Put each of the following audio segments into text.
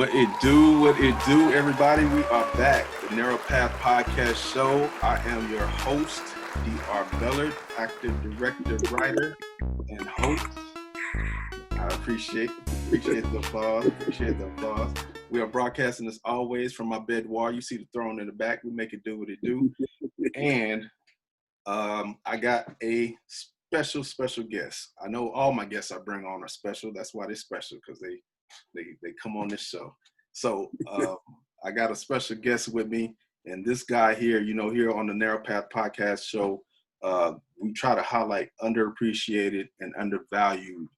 What it do, everybody? We are back. The Narrow Path Podcast Show. I am your host, Dr. Bellard, actor, director, writer, and host. I appreciate the applause. We are broadcasting as always from my boudoir. You see the throne in the back. We make it do what it do. And I got a special guest. I know all my guests I bring on are special. That's why they're special, because they come on this show. So I got a special guest with me, and this guy here, here on the Narrow Path Podcast Show, we try to highlight underappreciated and undervalued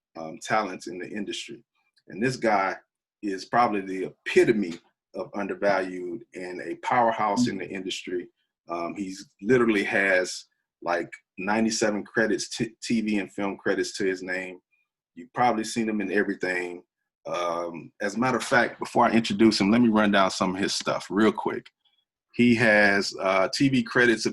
talents in the industry. And this guy is probably the epitome of undervalued and a powerhouse in the industry. He's literally has like 97 credits, TV and film credits to his name. You've probably seen him in everything. As a matter of fact, before I introduce him, let me run down some of his stuff real quick. He has TV credits,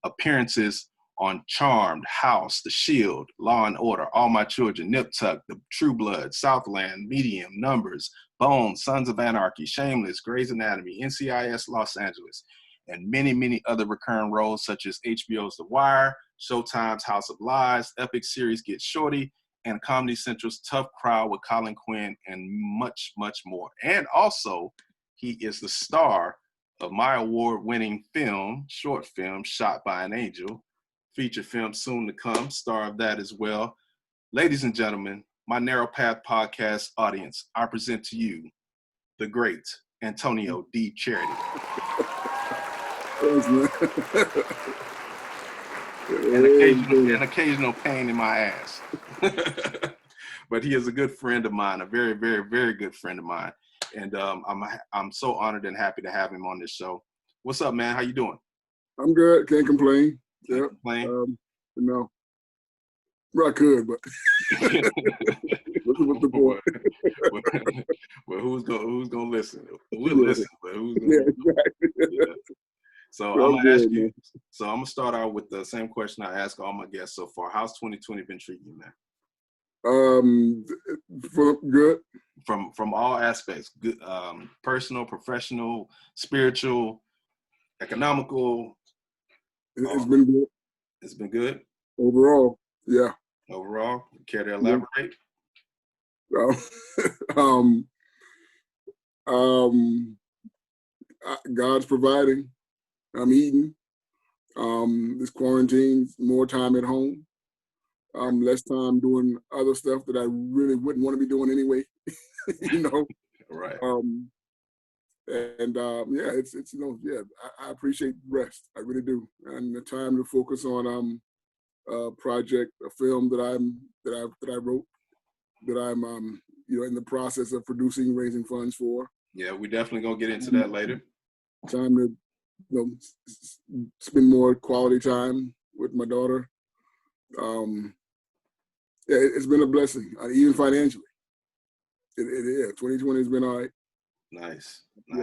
appearances on Charmed, House, The Shield, Law and Order, All My Children, Nip Tuck, The True Blood, Southland, Medium, Numbers, Bone, Sons of Anarchy, Shameless, Grey's Anatomy, NCIS Los Angeles, and many, many other recurring roles such as HBO's The Wire, Showtime's House of Lies, Epic series Get Shorty, and Comedy Central's Tough Crowd with Colin Quinn, and much, much more. And also, he is the star of my award-winning short film, Shot by an Angel, feature film soon to come, star of that as well. Ladies and gentlemen, my Narrow Path Podcast audience, I present to you the great Antonio D. Charity. Thanks, man. An occasional pain in my ass. But he is a good friend of mine, a very, very, very good friend of mine. And I'm so honored and happy to have him on this show. What's up, man? How you doing? I'm good. Can't complain. Can't complain. Well, I could, but what's the point? Well, who's gonna listen? We'll listen, but who's gonna? Exactly. Yeah. So I'm gonna ask you. So I'm gonna start out with the same question I ask all my guests so far. How's 2020 been treating you, man? Good. From all aspects, good, personal, professional, spiritual, economical. It's been good. It's been good. Overall, yeah. Overall, care to elaborate? God's providing. I'm eating. This quarantine, more time at home. Less time doing other stuff that I really wouldn't want to be doing anyway. Right. I appreciate rest. I really do, and the time to focus on a project, a film that I wrote, that I'm in the process of producing, raising funds for. Yeah, we definitely gonna get into that later. Time to spend more quality time with my daughter. It's been a blessing, even financially. It is. 2020 has been all right. Nice. Yeah,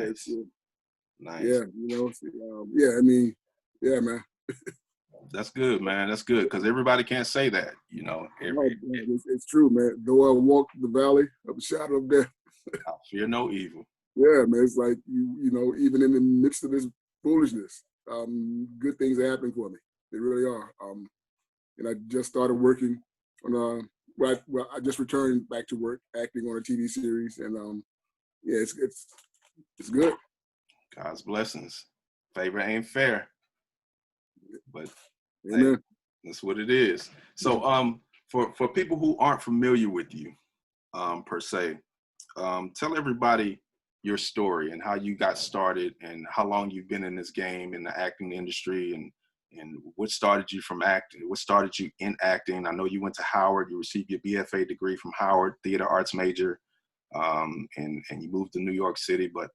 man. That's good, man. That's good, because everybody can't say that, It's true, man. Though I walk the valley of the shadow of death, I fear no evil. Yeah, man. It's like even in the midst of this foolishness, good things are happening for me. They really are. And I just started working on I just returned back to work, acting on a TV series, and it's good. God's blessings. Favor ain't fair, but Amen. That's what it is. So, for people who aren't familiar with you, per se, tell everybody your story and how you got started and how long you've been in this game in the acting industry, and what started you from acting, what started you in acting. I know you went to Howard, you received your BFA degree from Howard, theater arts major, and you moved to New York City, but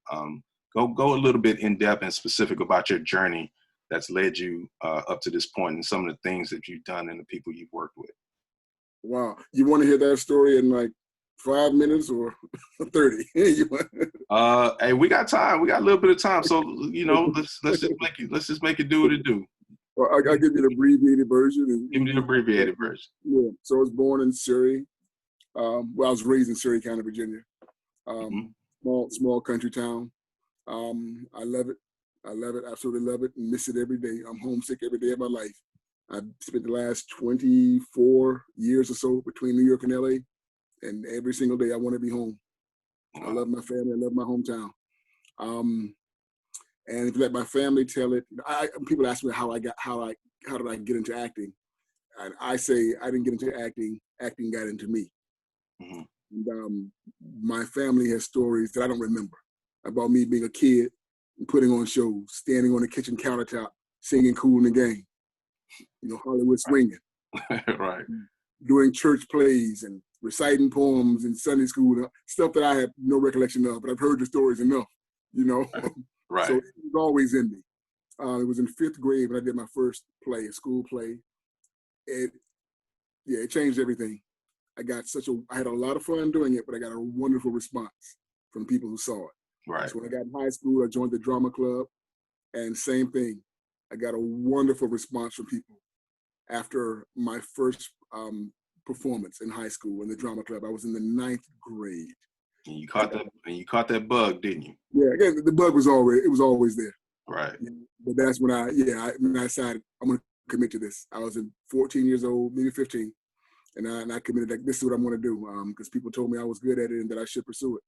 go a little bit in depth and specific about your journey that's led you up to this point and some of the things that you've done and the people you've worked with. Wow. You want to hear that story in like 5 minutes or 30? Hey, we got time. We got a little bit of time. So, let's just make it do what it do. Well, I'll give you the abbreviated version. Give me the abbreviated version. Yeah. So I was born in Surrey. I was raised in Surrey County, Virginia. small country town. I love it. I love it. Absolutely love it and miss it every day. I'm homesick every day of my life. I've spent the last 24 years or so between New York and LA, and every single day I want to be home. I love my family. I love my hometown. And if you let my family tell it, people ask me how did I get into acting? And I say I didn't get into acting. Acting got into me. Mm-hmm. And, my family has stories that I don't remember about me being a kid, putting on shows, standing on the kitchen countertop, singing "Cool in the Game," Hollywood swinging, right, doing church plays and reciting poems in Sunday school, stuff that I have no recollection of, but I've heard the stories enough, right. So it was always in me. It was in 5th grade when I did my first play, a school play. It changed everything. I had a lot of fun doing it, but I got a wonderful response from people who saw it. Right. So when I got in high school, I joined the drama club, and same thing. I got a wonderful response from people after my first performance in high school in the drama club. I was in the 9th grade. And you caught that bug, didn't you? Yeah, again, the bug was always there. Right. But that's when I decided I'm going to commit to this. I was 14 years old, maybe 15. And I committed that this is what I'm going to do because people told me I was good at it and that I should pursue it.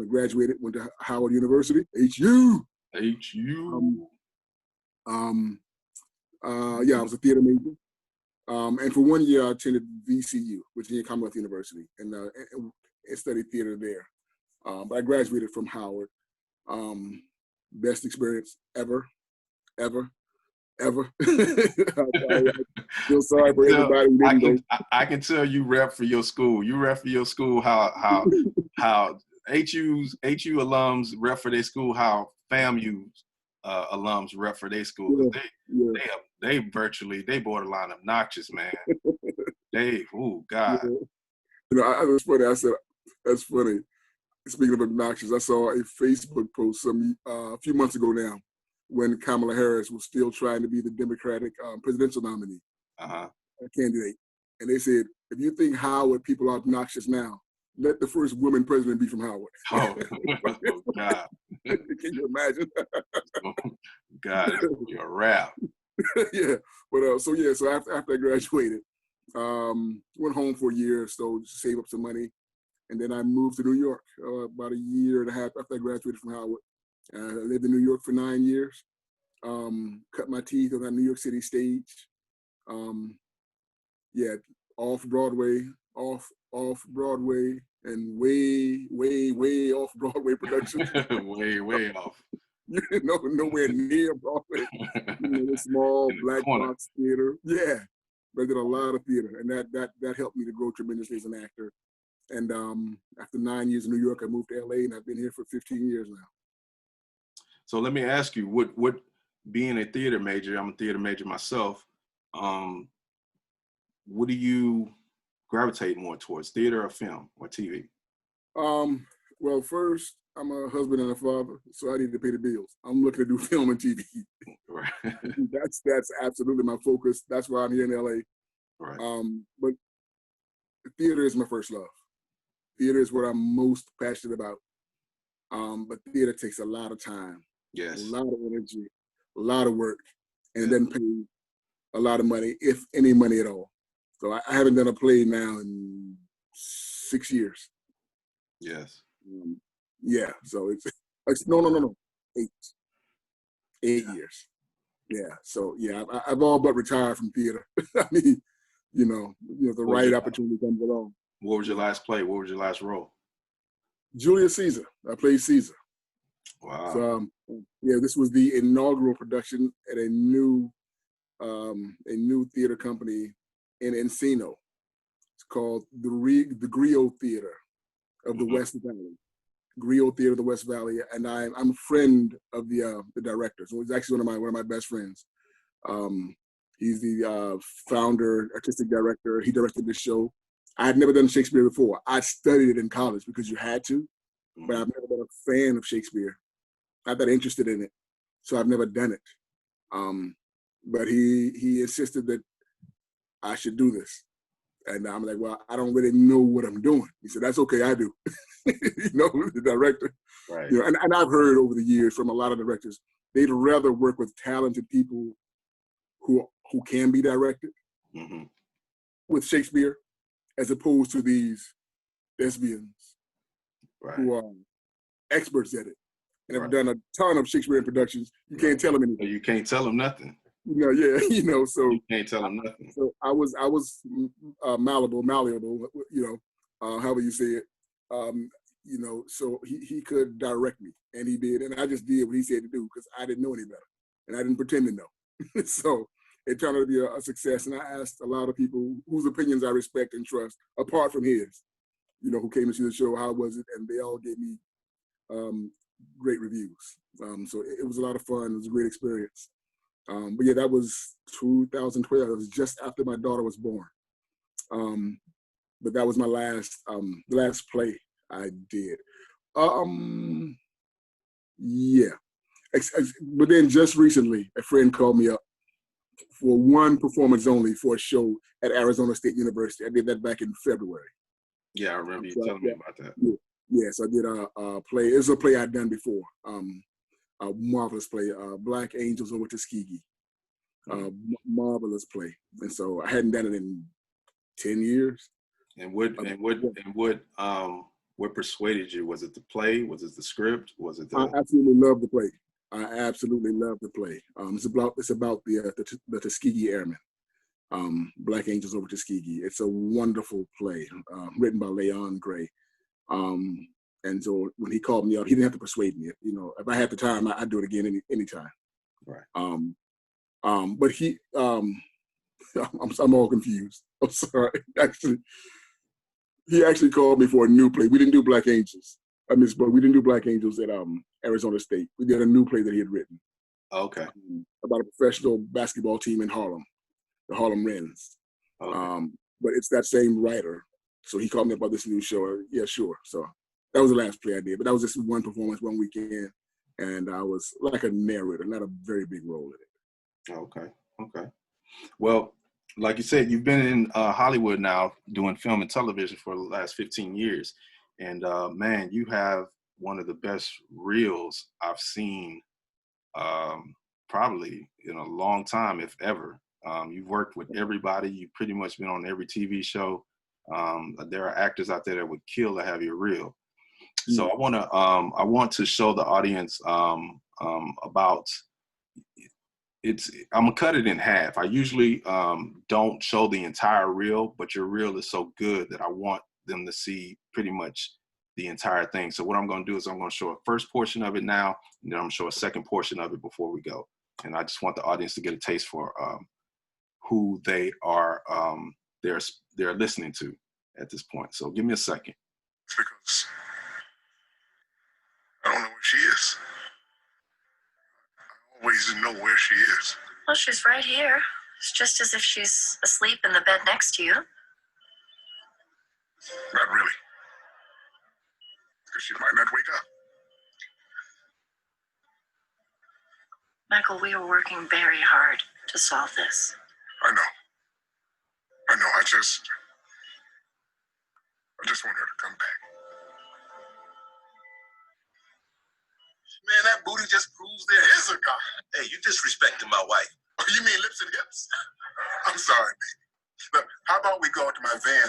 Graduated, went to Howard University, HU. I was a theater major. And for 1 year, I attended VCU, Virginia Commonwealth University, and studied theater there. But I graduated from Howard. Best experience ever. I feel sorry for everybody who didn't go. I can tell you rep for your school. You rep for your school how HU alums rep for their school, how FAMU alums rep for their school. They borderline obnoxious, man. God. I was funny. I said, that's funny. Speaking of obnoxious, I saw a Facebook post a few months ago now, when Kamala Harris was still trying to be the Democratic presidential nominee candidate. And they said, if you think Howard people are obnoxious now, let the first woman president be from Howard. Oh, God. Can you imagine? God, you're a rap. Yeah. But so after I graduated, went home for a year or so to save up some money. And then I moved to New York about a year and a half after I graduated from Howard. I lived in New York for 9 years. Cut my teeth on that New York City stage. Off Broadway, and way off Broadway productions. way off. Nowhere near Broadway. The small black box theater. Yeah, but I did a lot of theater, and that helped me to grow tremendously as an actor. And after 9 years in New York, I moved to LA, and I've been here for 15 years now. So let me ask you, what being a theater major, I'm a theater major myself, what do you gravitate more towards, theater or film or TV? Well, first, I'm a husband and a father, so I need to pay the bills. I'm looking to do film and TV. Right. That's absolutely my focus. That's why I'm here in LA. Right. But theater is my first love. Theater is what I'm most passionate about. But theater takes a lot of time. Yes. A lot of energy, a lot of work, and it doesn't pay a lot of money, if any money at all. So I haven't done a play now in 6 years. Yes. So it's no. 8 years. Yeah. So I've all but retired from theater. I mean, the right opportunity comes along. What was your last play? What was your last role? Julius Caesar. I played Caesar. Wow. So this was the inaugural production at a new theater company in Encino. It's called the Griot Theater of the West Valley. Griot Theater of the West Valley, and I'm a friend of the director. So he's actually one of my best friends. He's the founder, artistic director. He directed this show. I had never done Shakespeare before. I studied it in college because you had to, but I've never been a fan of Shakespeare. Not that interested in it, so I've never done it. But he insisted that I should do this. And I'm like, well, I don't really know what I'm doing. He said, that's okay, I do. The director. Right. And I've heard over the years from a lot of directors, they'd rather work with talented people who can be directed with Shakespeare, as opposed to these thespians who are experts at it and have done a ton of Shakespearean productions. You can't tell them anything. You can't tell them nothing. So you can't tell them nothing. So I was malleable, however you say it. So he could direct me, and he did, and I just did what he said to do because I didn't know any better, and I didn't pretend to know. So it turned out to be a success, and I asked a lot of people whose opinions I respect and trust, apart from his, who came to see the show, how was it, and they all gave me great reviews. So it was a lot of fun. It was a great experience. But yeah, that was 2012. It was just after my daughter was born. But that was my the last play I did. Yeah. But then just recently, a friend called me up for one performance only for a show at Arizona State University. I did that back in February. Yeah, I remember you telling me about that. Yes, I did a play. It was a play I'd done before. A marvelous play, Black Angels Over Tuskegee. Marvelous play. And so I hadn't done it in 10 years. And what persuaded you? Was it the play? Was it the script? Was it I absolutely love the play. I absolutely love the play. It's about the Tuskegee Airmen. Black Angels Over Tuskegee. It's a wonderful play, written by Leon Gray. And so when he called me up, he didn't have to persuade me. If I had the time, I'd do it again anytime. Right. But he, I'm all confused. I'm sorry. Actually, he actually called me for a new play. We didn't do Black Angels. I misspoke. We didn't do Black Angels at Arizona State. We did a new play that he had written. Okay. About a professional basketball team in Harlem, the Harlem Wrens. Okay. But it's that same writer. So he called me about this new show. Yeah, sure. So that was the last play I did. But that was just one performance, one weekend. And I was like a narrator, not a very big role in it. Okay. Well, like you said, you've been in Hollywood now doing film and television for the last 15 years. And man, you have one of the best reels I've seen probably in a long time, if ever. You've worked with everybody. You've pretty much been on every TV show. There are actors out there that would kill to have your reel. So I want to show the audience about it's. I'm gonna cut it in half. I usually don't show the entire reel, but your reel is so good that I want them to see pretty much the entire thing. So what I'm gonna do is I'm gonna show a first portion of it now, and then I'm gonna show a second portion of it before we go. And I just want the audience to get a taste for who they are they're listening to at this point. So give me a second. Because I don't know where she is. I always know where she is. Well, she's right here. It's just as if she's asleep in the bed next to you. Not really. Because she might not wake up. Michael, we are working very hard to solve this. I know. I just want her to come back. Man, that booty just proves there is a God. Hey, you disrespecting my wife. Oh, you mean lips and hips? I'm sorry, baby. Look, how about we go to my van?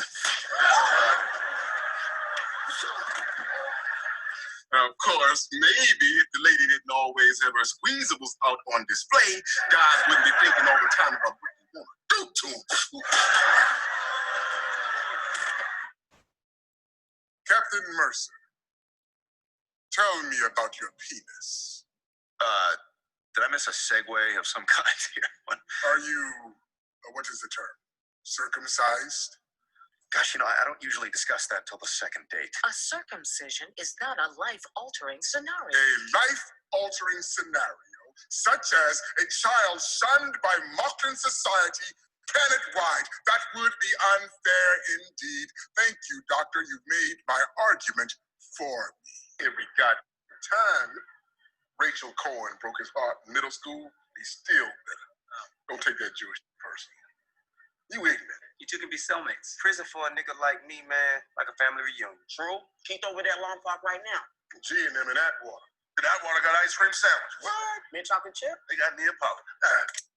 Now, of course, maybe if the lady didn't always have her squeezables out on display, guys wouldn't be thinking all the time about what they want to do to them. Captain Mercer, tell me about your penis. Did I miss a segue of some kind here? Are you, what is the term, circumcised? Gosh, I don't usually discuss that till the second date. A circumcision is not a life-altering scenario. A life-altering scenario, such as a child shunned by modern society, planet-wide. That would be unfair indeed. Thank you, doctor. You've made my argument for me. Every goddamn time Rachel Cohen broke his heart in middle school, he's still bitter. Don't take that Jewish person. You ignorant. You two can be cellmates. Prison for a nigga like me, man, like a family reunion. True. Keith over there at Long Park right now. G and them in that water. That water got ice cream sandwiches. What? Mint chocolate chip? They got Neapolitan.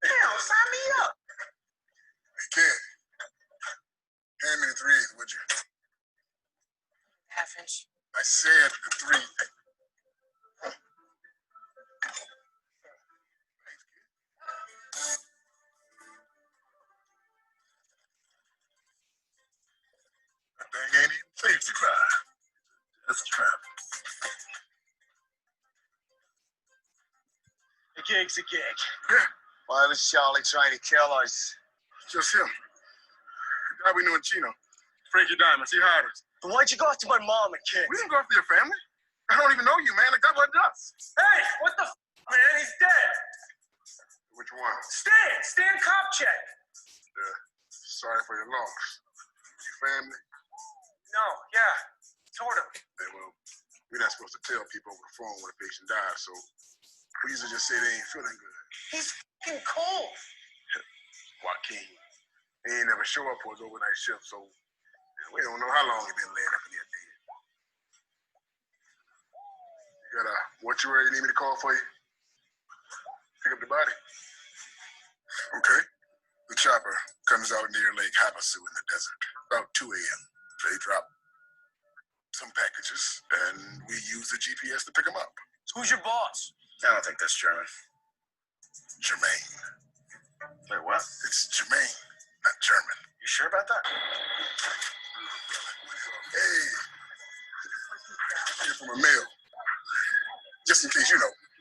Damn, sign me up. Hey, kid. Hand me the 3/8, would you? Half inch. I said the 3/8. That thing ain't even safe to drive. That's travel. A gig's a gig. Yeah, Why was Charlie trying to kill us? just him. The guy we knew in Chino. Frankie Diamonds, he hired us. But why'd you go after my mom and kids? We didn't go after your family. I don't even know you, man. Like, that wasn't us. Hey, what the man? He's dead. Which one? Stan Kopchak. Yeah. Sorry for your loss. Your family? No, yeah, sort of. Yeah, well, we're not supposed to tell people over the phone when a patient dies, so we usually just say they ain't feeling good. He's fucking cold. Joaquin. He ain't never show up for his overnight shift, so we don't know how long he been laying up in here dead. You got a mortuary you need me to call for you? Pick up the body? Okay. The chopper comes out near Lake Havasu in the desert, about 2 a.m. They drop some packages, and we use the GPS to pick them up. Who's your boss? I don't think that's German. Jermaine. Wait, what? It's Jermaine, not German. You sure about that? Hey. Here from a mail. Just in case,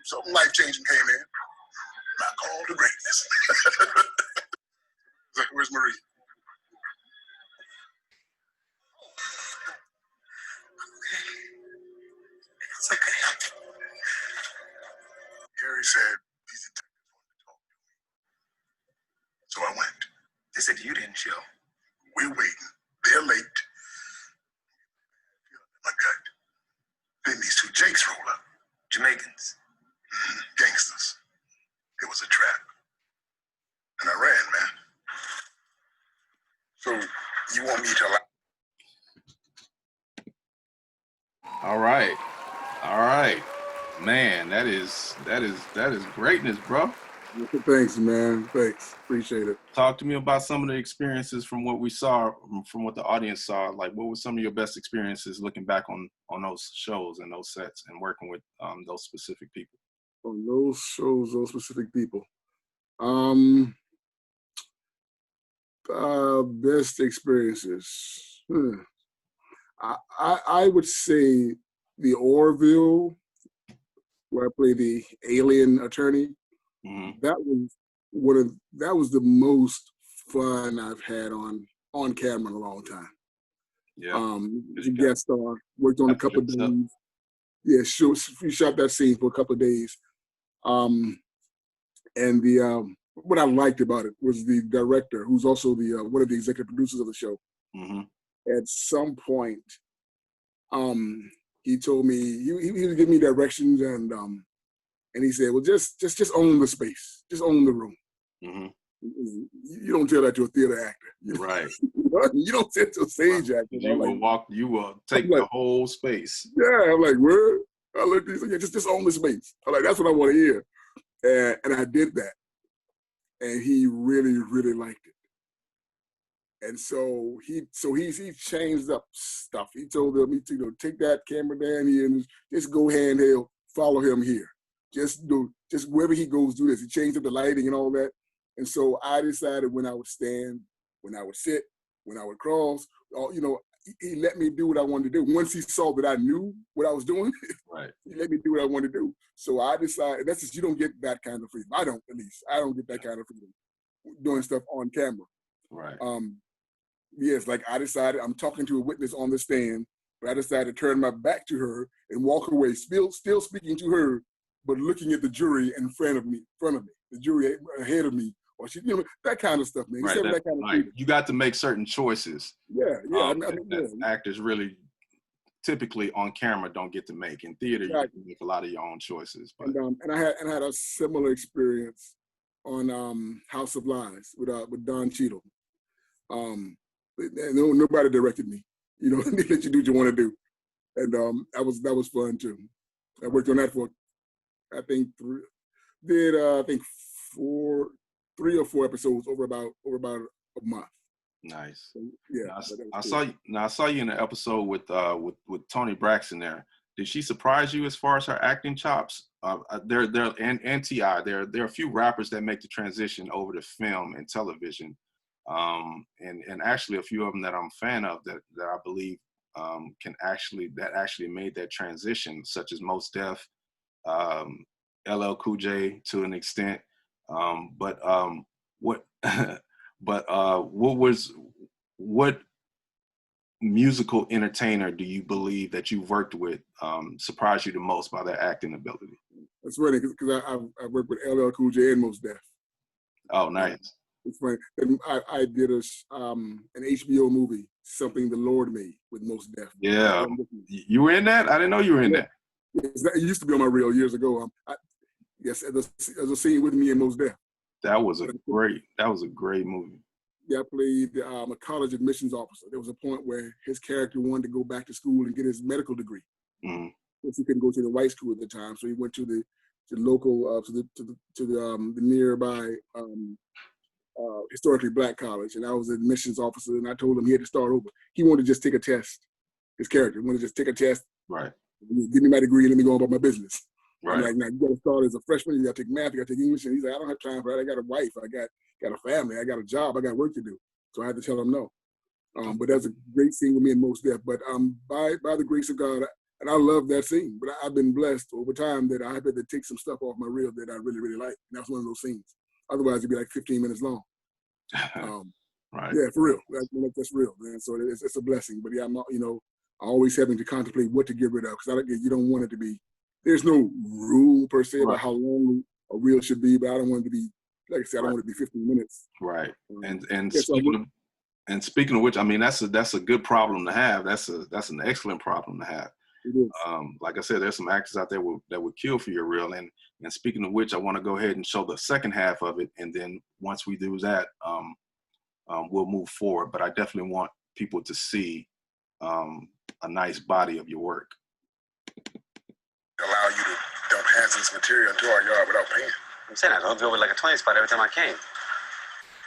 something life-changing came in. Not called to greatness. Where's Marie? It's okay. Harry said these detectives wanted to talk to me. So I went. They said you didn't chill. We're waiting. They're late. My gut. Then these two Jakes roll up. Jamaicans. Gangsters. It was a trap. And I ran, man. So you want me to allow? All right. Man, that is greatness, bro. Thanks, man. Thanks. Appreciate it. Talk to me about some of the experiences from what we saw, from what the audience saw. Like, what were some of your best experiences looking back on those shows and those sets and working with those specific people? On those shows, those specific people. Best experiences. I would say the Orville, where I played the alien attorney. Mm-hmm. That was the most fun I've had on camera in a long time. Yeah. Guest star, worked on a couple of days. Yeah, we shot that scene for a couple of days. And what I liked about it was the director, who's also the one of the executive producers of the show. Mm-hmm. At some point, he told me he was giving me directions, and he said, "Well, just own the space, just own the room. Mm-hmm. You don't tell that to a theater actor, Right? You don't tell it to a stage actor. You will take the whole space. Yeah, I'm like, where? I looked at him, just own the space. I'm like, that's what I want to hear, and I did that, and he really, really liked it. And so he changed up stuff. He told me to take that camera down here and just go handheld, follow him here. Just wherever he goes, do this. He changed up the lighting and all that. And so I decided when I would stand, when I would sit, when I would cross, he let me do what I wanted to do. Once he saw that I knew what I was doing, right, he let me do what I wanted to do. So I decided, you don't get that kind of freedom. I don't get that kind of freedom doing stuff on camera. Right. Yes, like I decided I'm talking to a witness on the stand, but I decided to turn my back to her and walk away, still speaking to her, but looking at the jury in front of me, the jury ahead of me, or that kind of stuff, man. Right, that kind of you got to make certain choices. Yeah. Actors really typically on camera don't get to make. In theater, you get to make a lot of your own choices. But. And I had a similar experience on House of Lies with Don Cheadle. Nobody directed me. You know, they let you do what you want to do, and that was fun too. I worked on that for I think 3 or 4 episodes over about a month. Nice. So, yeah, I saw you in an episode with Toni Braxton there. Did she surprise you as far as her acting chops? There and T.I. There are a few rappers that make the transition over to film and television, and actually a few of them that I'm a fan of that I believe can actually made that transition, such as Mos Def, LL Cool J to an extent, but what musical entertainer do you believe that you worked with surprised you the most by their acting ability? It's funny because I worked with LL Cool J and Mos Def. Oh, nice. It's funny. And I did an HBO movie, Something the Lord Made, with Mos Def. Yeah, you were in that? I didn't know you were in that. It used to be on my reel years ago. Yes, there's a scene with me and Mos Def. That was a great movie. Yeah, I played a college admissions officer. There was a point where his character wanted to go back to school and get his medical degree. Mm-hmm. Because he couldn't go to the white school at the time, so he went to the local to the nearby historically black college, and I was an admissions officer, and I told him he had to start over. He wanted to just take a test. His character wanted to just take a test. Right. Give me my degree and let me go on about my business. Right. I'm like, now you got to start as a freshman. You got to take math. You got to take English. And he's like, I don't have time for that. I got a wife. I got a family. I got a job. I got work to do. So I had to tell him no. But that's a great scene with me and Mos Def. But by the grace of God, and I love that scene. But I've been blessed over time that I had to take some stuff off my reel that I really, really like. And that's one of those scenes. Otherwise, it'd be like 15 minutes long. Right. Yeah, for real. That's real, man. So it's a blessing. But yeah, I'm always having to contemplate what to get rid of because you don't want it to be. There's no rule per se about how long a reel should be, but I don't want it to be, like I said, I don't want it to be 15 minutes. Right. And speaking of which, I mean that's a good problem to have. That's an excellent problem to have. It is. Like I said, there's some actors out there that would kill for your reel. And speaking of which, I want to go ahead and show the second half of it, and then once we do that, we'll move forward. But I definitely want people to see a nice body of your work. Allow you to dump hazardous material into our yard without paying. I'm saying I don't do it like a 20 spot every time I came.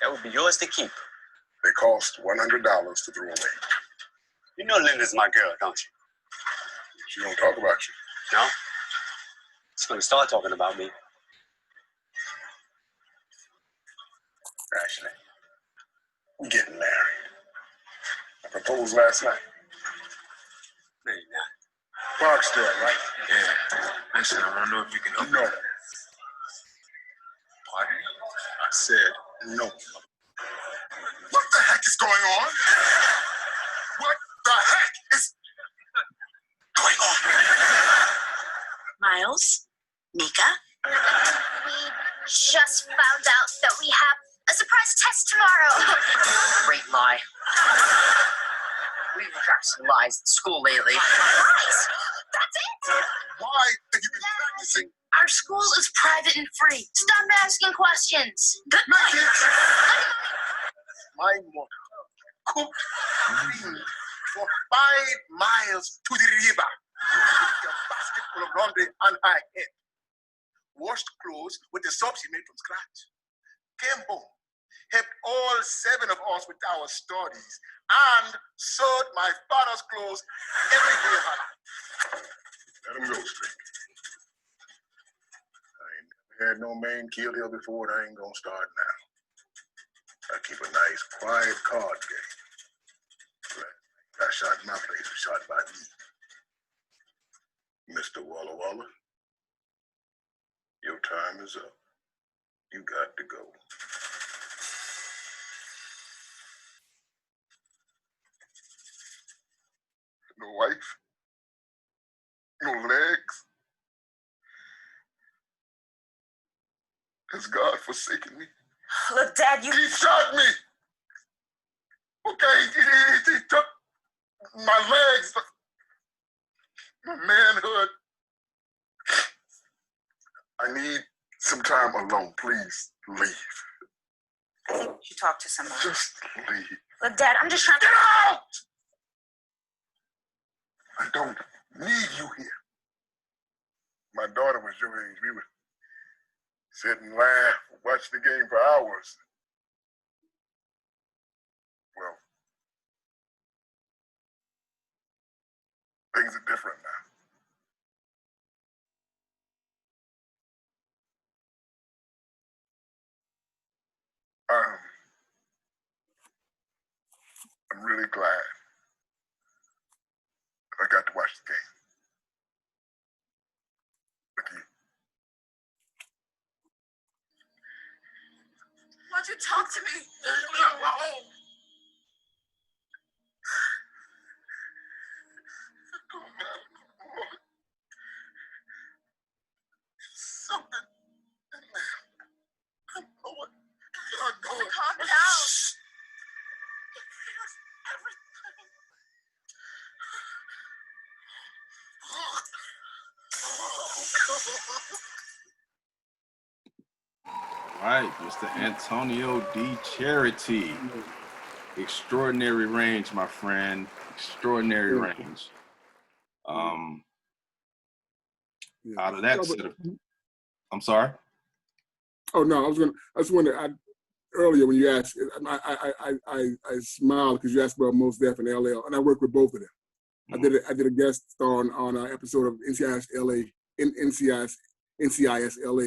That would be yours to keep. They cost $100 to throw away. You know Linda's my girl, don't you? She don't talk about you. No? She's gonna start talking about me. Actually, we're getting married. I proposed last night. Maybe not. Barksdale, right? Yeah. Listen, I don't know if you can help No. me. Pardon? I said No. What the heck is going on? What the heck is going on? Miles? Mika? We just found out that we have a surprise test tomorrow. Great lie. We've attracted some lies at school lately. Lies? That's it? Why have you been practicing? Our school is private and free. Stop asking questions. Good Make night. it. My mother cooked cream for 5 miles to the river with a basket full of laundry on her head. Washed clothes with the soap she made from scratch. Came home, helped all 7 of us with our studies, and sewed my father's clothes every day of her life. Let him go straight. I ain't never had no man killed here before, and I ain't gonna start now. I keep a nice, quiet card game. I shot in my place was shot by me. Mr. Walla Walla, your time is up. You got to go. No wife, no legs. Has God forsaken me? Look, Dad, He shot me. Okay, he took my legs, my manhood. I need some time alone. Please leave. You talk to somebody. Just leave. Look, Dad, I'm just trying to... Get out! I don't need you here. My daughter was your age. We would sit and laugh, watch the game for hours. Well, things are different now. I'm really glad that I got to watch the game with you. Why'd you talk to me? Something in there. I know what you're doing. Calm down. There's everything. All right, Mr. Antonio D. Charity. Extraordinary range, my friend. Extraordinary range. Out of that set of, I'm sorry. Oh no, I just wondered. Earlier when you asked, I smiled because you asked about Mos Def and LL, and I work with both of them. Mm-hmm. I did a guest star on an episode of NCIS LA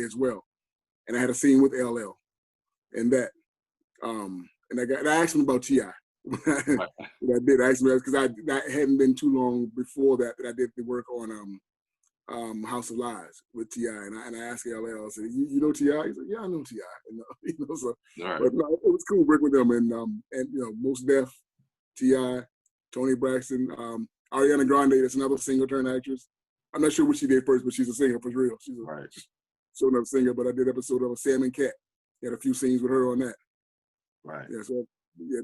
as well, and I had a scene with LL, and that, and I asked him about Ti. Right. I did. I asked him because that hadn't been too long before that I did the work on House of Lies with Ti, and I asked LL, I said, you know Ti? He said, yeah, I know Ti. So, Right. but no, it was cool working with them, and Mos Def, Ti, Tony Braxton, Ariana Grande. That's another singer turned actress. I'm not sure what she did first, but she's a singer for real. She's a shown up singer. But I did an episode of Sam and Cat. Had a few scenes with her on that. Right. Yeah. So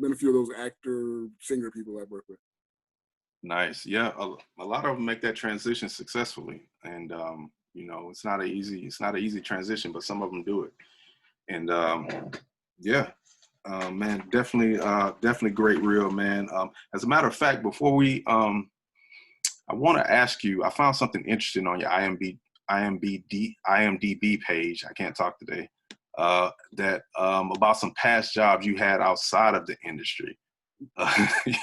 been a few of those actor singer people I've worked with. Nice. Yeah, a lot of them make that transition successfully, and it's not an easy transition, but some of them do it. And man, definitely great reel, man. As a matter of fact, before we, I want to ask you. I found something interesting on your IMDb page. I can't talk today. That about some past jobs you had outside of the industry.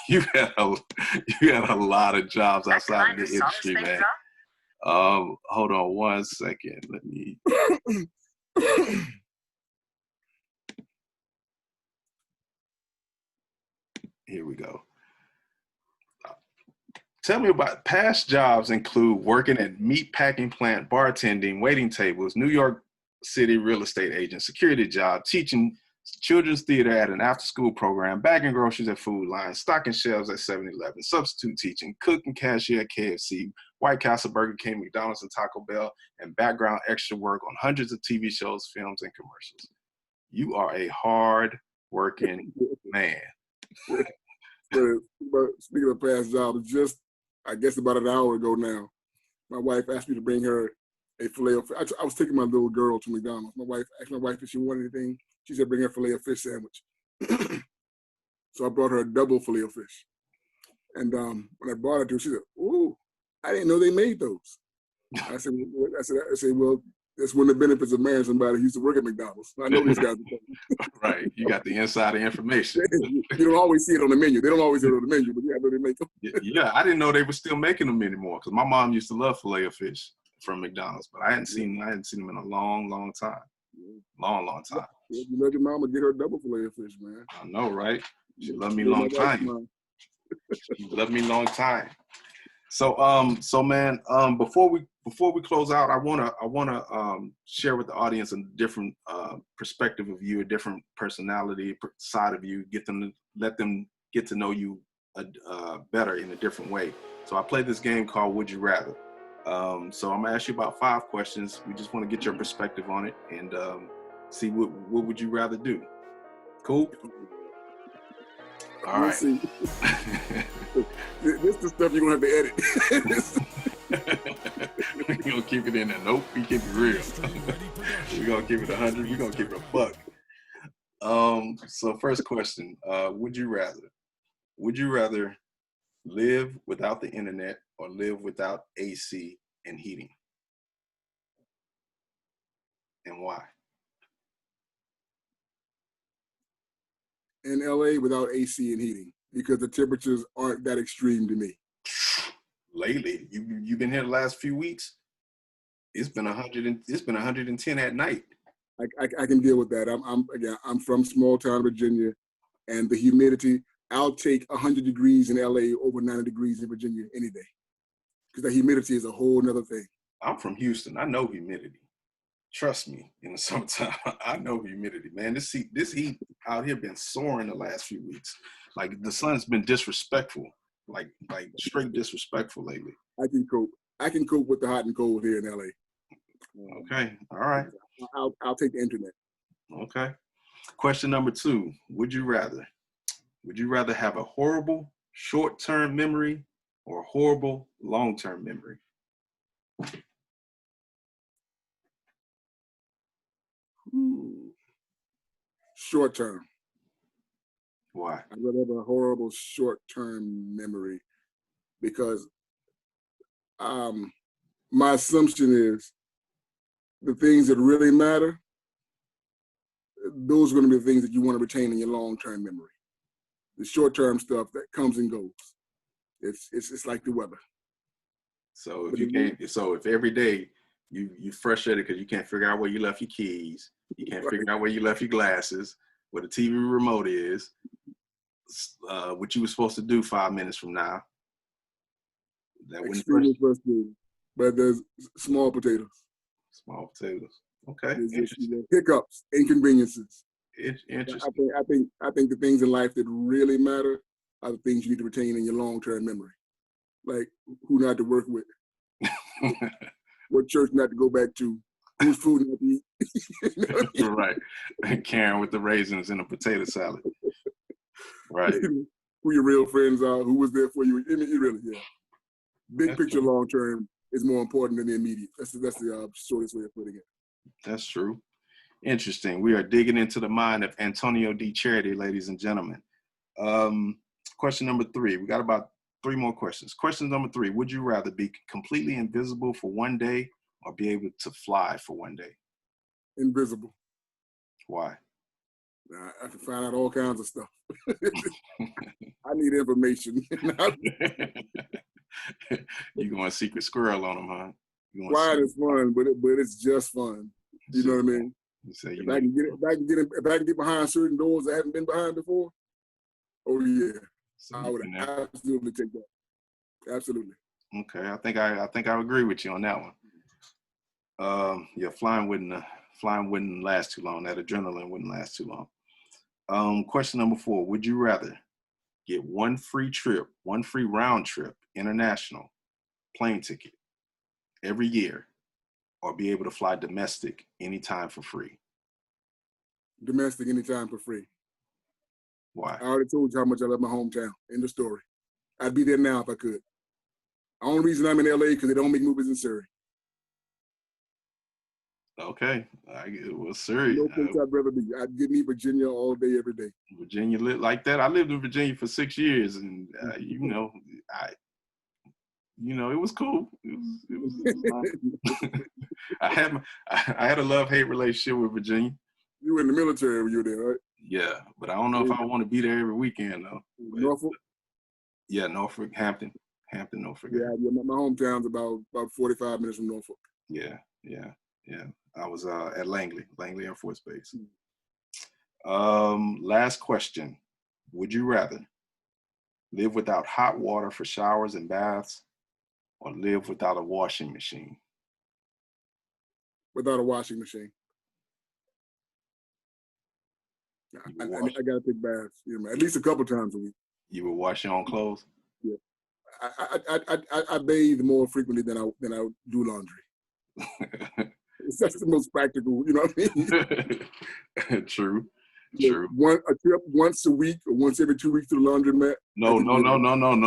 You had a lot of jobs outside of the industry, man. Hold on one second. Let me. Here we go. Tell me about past jobs include working at meat packing plant, bartending, waiting tables, New York City real estate agent, security job, teaching children's theater at an after-school program, bagging groceries at Food Line, stocking shelves at 7-Eleven, substitute teaching, cooking cashier at KFC, White Castle, Burger King, McDonald's, and Taco Bell, and background extra work on hundreds of TV shows, films, and commercials. You are a hard-working man. But speaking of past jobs, just I guess about an hour ago now, my wife asked me to bring her a filet of fish. I was taking my little girl to McDonald's. My wife asked my wife if she wanted anything. She said bring her a filet of fish sandwich. So I brought her a double filet of fish. And when I brought it to her, she said, "Ooh, I didn't know they made those." I said, "Well, that's one of the benefits of marrying somebody who used to work at McDonald's. I know these guys." Right, you got the insider information. You don't always see it on the menu. They don't always see it on the menu, but yeah, I know they make them. Yeah, I didn't know they were still making them anymore because my mom used to love filet of fish from McDonald's, but I hadn't seen them in a long time. Long time. You let your mama get her double filet of fish, man. I know, right? She loved me long time. She loved me long time. So man, before we close out, I wanna share with the audience a different perspective of you, a different personality side of you. Let them get to know you better in a different way. So I play this game called Would You Rather. So I'm gonna ask you about 5 questions. We just want to get your perspective on it and see what would you rather do. Cool. All right. See. This is the stuff you're gonna have to edit. We're gonna keep it in there. Nope, we keep it real. We're gonna keep it 100. We're gonna keep it a buck. So first question, would you rather would you rather live without the internet or live without AC and heating? And why? In LA without AC and heating because the temperatures aren't that extreme to me. Lately, you've been here the last few weeks. It's been 110 at night. I can deal with that. I'm from small town Virginia, and the humidity. I'll take 100 degrees in LA over 90 degrees in Virginia any day, because the humidity is a whole nother thing. I'm from Houston. I know humidity. Trust me, in the summertime, I know humidity, man. This heat out here been soaring the last few weeks. Like the sun's been disrespectful, like straight disrespectful lately. I can cope. I can cope with the hot and cold here in LA. Okay, all right. I'll take the internet. Okay. Question number 2: Would you rather have a horrible short-term memory or a horrible long-term memory? Short term. Why? I'd rather have a horrible short-term memory because my assumption is the things that really matter, those are going to be the things that you want to retain in your long-term memory. The short-term stuff that comes and goes, it's like the weather. So if every day you frustrated because you can't figure out where you left your keys, you can't figure out where you left your glasses, where the TV remote is, what you were supposed to do 5 minutes from now. That wouldn't extremely frustrating. But there's small potatoes. Small potatoes. Okay. There's hiccups, inconveniences. It's interesting. I think the things in life that really matter are the things you need to retain in your long-term memory. Like who not to work with, what church not to go back to, whose food not to eat. You know what I mean? Right. And Karen with the raisins and a potato salad. Right. Who your real friends are, who was there for you. I mean, really, yeah. Big picture, long term is more important than the immediate. That's the shortest way of putting it. That's true. Interesting. We are digging into the mind of Antonio D. Charity, ladies and gentlemen. Question number 3. We got about 3 more questions. Question number 3. Would you rather be completely invisible for one day or be able to fly for one day? Invisible. Why? I can find out all kinds of stuff. I need information. You going secret squirrel on them, huh? Quiet is fun, but it's just fun. You know what I mean? If I can get behind certain doors I haven't been behind before, oh yeah, I would absolutely take that. Absolutely. Okay, I think I agree with you on that one. Yeah, flying wouldn't last too long. That adrenaline wouldn't last too long. Question number 4: Would you rather get one free round trip international plane ticket every year, or be able to fly domestic anytime for free? Domestic anytime for free. Why? I already told you how much I love my hometown. End of story. I'd be there now if I could. The only reason I'm in LA because they don't make movies in Surrey. Okay. Well, Surrey. No place I'd rather be. I'd give me Virginia all day, every day. Virginia lit like that. I lived in Virginia for 6 years, and it was cool. It was I had a love-hate relationship with Virginia. You were in the military when you were there, right? Yeah, but I don't know if I want to be there every weekend though. Norfolk? Yeah, Norfolk, Hampton, Norfolk. Yeah, my hometown's about 45 minutes from Norfolk. Yeah. I was at Langley Air Force Base. Last question. Would you rather live without hot water for showers and baths or live without a washing machine? Without a washing machine. I gotta take baths, at least a couple times a week. You would wash your own clothes? Yeah. I bathe more frequently than I do laundry. That's the most practical, you know what I mean? True. A trip once a week or once every 2 weeks to the laundromat. No.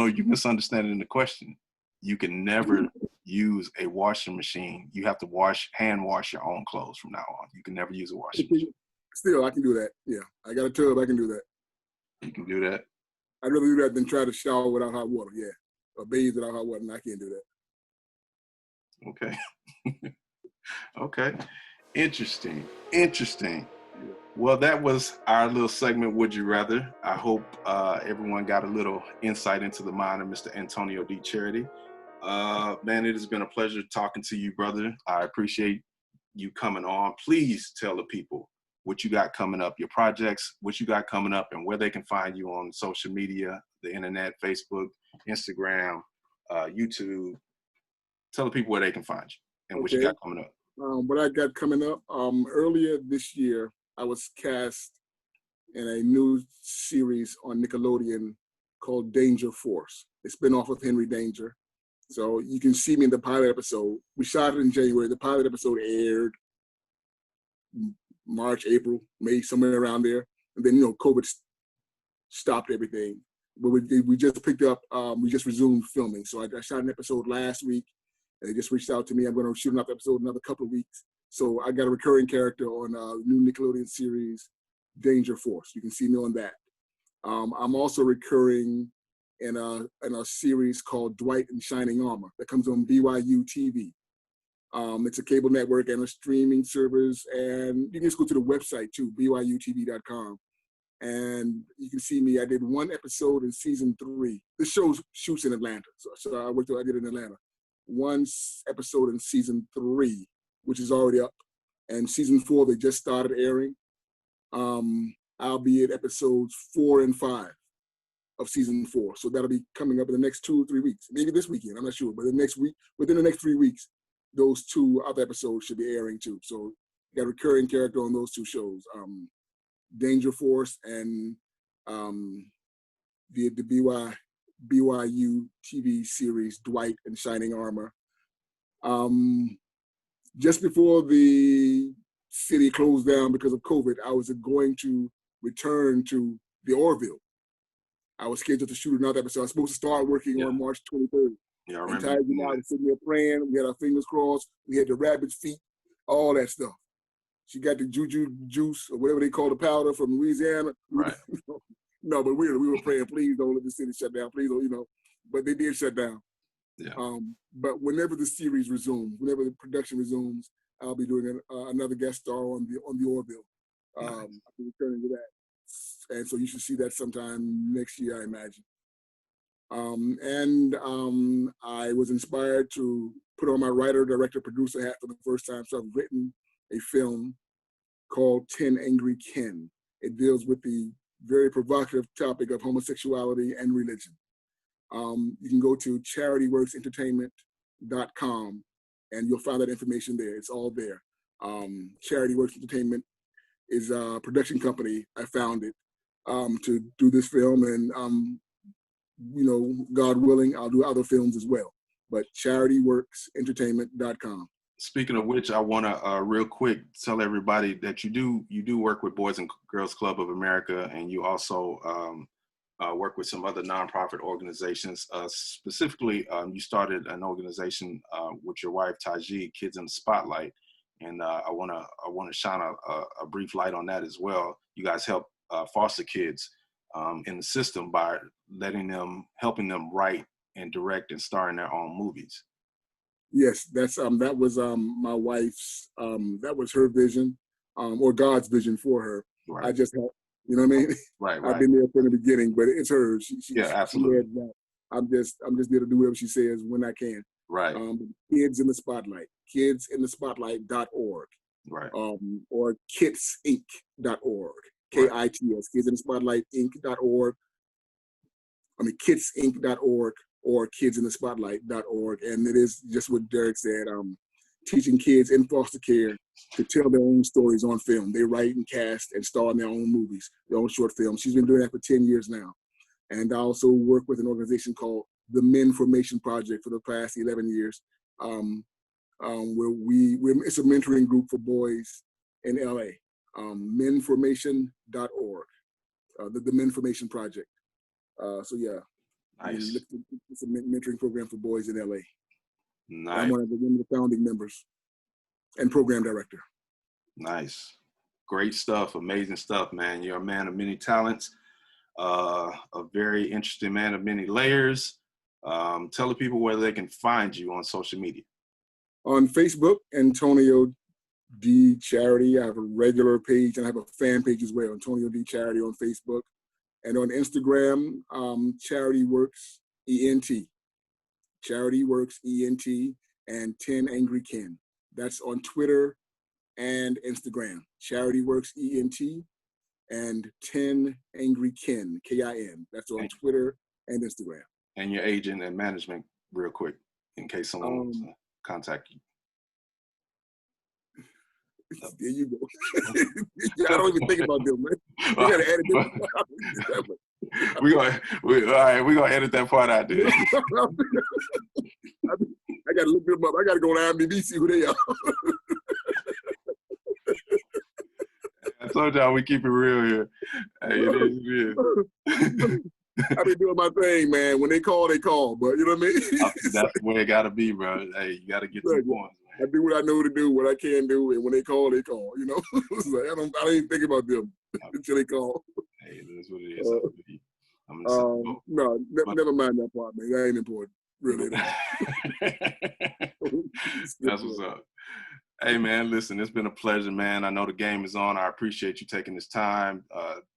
You misunderstanding the question. You can never use a washing machine. You have to hand wash your own clothes from now on. You can never use a washing machine. Still, I can do that. Yeah, I got a tub. I can do that. You can do that? I'd rather do that than try to shower without hot water, yeah. Or bathe without hot water, and I can't do that. Okay. Okay. Interesting. Well, that was our little segment, Would You Rather. I hope everyone got a little insight into the mind of Mr. Antonio D. Charity. Man, it has been a pleasure talking to you, brother. I appreciate you coming on. Please tell the people what you got coming up, your projects, what you got coming up, and where they can find you on social media, the internet, Facebook, Instagram, YouTube. Tell the people where they can find you and what you got coming up. What I got coming up, earlier this year, I was cast in a new series on Nickelodeon called Danger Force. It's been off of Henry Danger. So you can see me in the pilot episode. We shot it in January. The pilot episode aired March, April, May, somewhere around there. And then, COVID stopped everything. But we just picked up, we just resumed filming. So I shot an episode last week, and they just reached out to me. I'm going to shoot another episode in another couple of weeks. So I got a recurring character on a new Nickelodeon series, Danger Force. You can see me on that. I'm also recurring in a series called Dwight in Shining Armor that comes on BYU TV. It's a cable network and a streaming service, and you can just go to the website too, byutv.com. And you can see me. I did one episode in season 3. This show shoots in Atlanta, so I did it in Atlanta. One episode in season 3, which is already up, and season 4 they just started airing. I'll be at episodes 4 and 5 of season 4, so that'll be coming up in the next 2 or 3 weeks, maybe this weekend. I'm not sure, but within the next 3 weeks, those 2 other episodes should be airing too. So you got a recurring character on those 2 shows, Danger Force and the BYU TV series Dwight in Shining Armor. Just before the city closed down because of COVID, I was going to return to the Orville. I was scheduled to shoot another episode. I was supposed to start working on March 23rd. Yeah, I and remember. Ty and I were sitting there praying. We had our fingers crossed. We had the rabbit's feet, all that stuff. She got the juju juice or whatever they call the powder from Louisiana. Right. No, but we were praying, please don't let the city shut down. Please don't, But they did shut down. Yeah. But whenever the series resumes, whenever the production resumes, I'll be doing another guest star on the Orville. Nice. I'll be returning to that. And so you should see that sometime next year, I imagine. I was inspired to put on my writer, director, producer hat for the first time. So I've written a film called 10 Angry Ken. It deals with the very provocative topic of homosexuality and religion. You can go to charityworksentertainment.com and you'll find that information there. It's all there. Charity Works Entertainment is a production company I founded to do this film, and God willing, I'll do other films as well. But charityworksentertainment.com. Speaking of which, I want to real quick tell everybody that you do work with Boys and Girls Club of America, and you also work with some other nonprofit organizations. Specifically, you started an organization with your wife Taji, Kids in the Spotlight, and I want to shine a brief light on that as well. You guys help foster kids in the system by helping them write and direct and star in their own movies. Yes, that was my wife's. That was her vision, or God's vision for her. Right. I just helped. You know what I mean? Right. I've been there from the beginning, but it's hers. Absolutely. I'm just there to do whatever she says when I can. Right. Kids in the Spotlight. KidsInTheSpotlight.org. Right. Or KITSInc.org. KITS. Kids in the Spotlight Inc.org. KidSinc.org or KidSInTheSpotlight.org. And it is just what Derek said. Teaching kids in foster care to tell their own stories on film. They write and cast and star in their own movies, their own short films. She's been doing that for 10 years now. And I also work with an organization called the Men Formation Project for the past 11 years, where it's a mentoring group for boys in LA. Menformation.org, the Men Formation Project. So yeah, nice. It's a mentoring program for boys in LA. Nice. I'm one of the founding members and program director. Nice. Great stuff. Amazing stuff, man. You're a man of many talents. a very interesting man of many layers. Tell the people where they can find you on social media. On Facebook, Antonio D. Charity. I have a regular page and I have a fan page as well, Antonio D. Charity on Facebook. And on Instagram, Charity Works ENT. Charity Works ENT and 10 Angry Ken. That's on Twitter and Instagram. Charity Works ENT and 10 Angry Ken, K-I-N. That's on Twitter and Instagram. And your agent and management, real quick, in case someone wants to contact you. There you go. I don't even think about them, man. You gotta edit this. We're gonna edit that part out there. I gotta look them up. I gotta go on IMDb, see who they are. I told y'all we keep it real here. Hey, it is. I've been doing my thing, man. When they call, they call. But you know what I mean? That's the way it gotta be, bro. Hey, you gotta get to the point. I do what I know to do, what I can do, and when they call, they call. You know, it's like, I don't even think about them until they call. Hey, that's what it is. No, never mind that part, man. That ain't important, really. That's what's up. Hey, man, listen, it's been a pleasure, man. I know the game is on. I appreciate you taking this time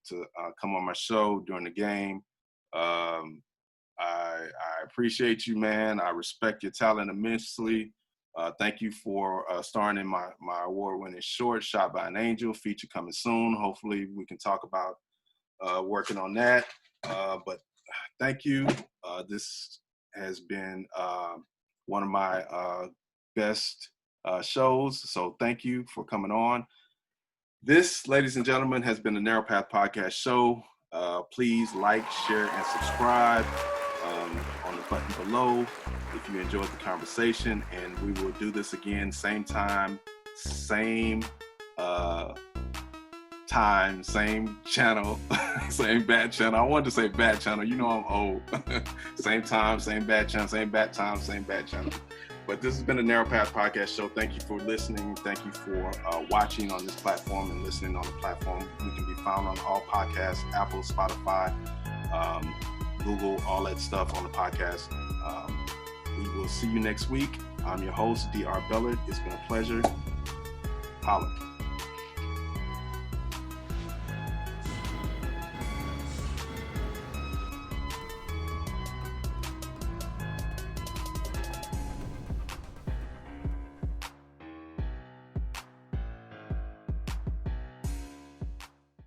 to come on my show during the game. I appreciate you, man. I respect your talent immensely. Thank you for starring in my award-winning short, Shot by an Angel, feature coming soon. Hopefully we can talk about working on that. But thank you. This has been one of my best shows. So thank you for coming on. This, ladies and gentlemen, has been the Narrow Path Podcast Show. Please like, share, and subscribe on the button below if you enjoyed the conversation, and we will do this again, same time, same channel, same bad channel. I wanted to say bad channel. You know I'm old. Same time, same bad channel, same bad time, same bad channel. But this has been a Narrow Path Podcast Show. Thank you for listening. Thank you for watching on this platform and listening on the platform. We can be found on all podcasts, Apple, Spotify, Google, all that stuff on the podcast. We will see you next week. I'm your host, Dr. Bellard. It's been a pleasure. Holla.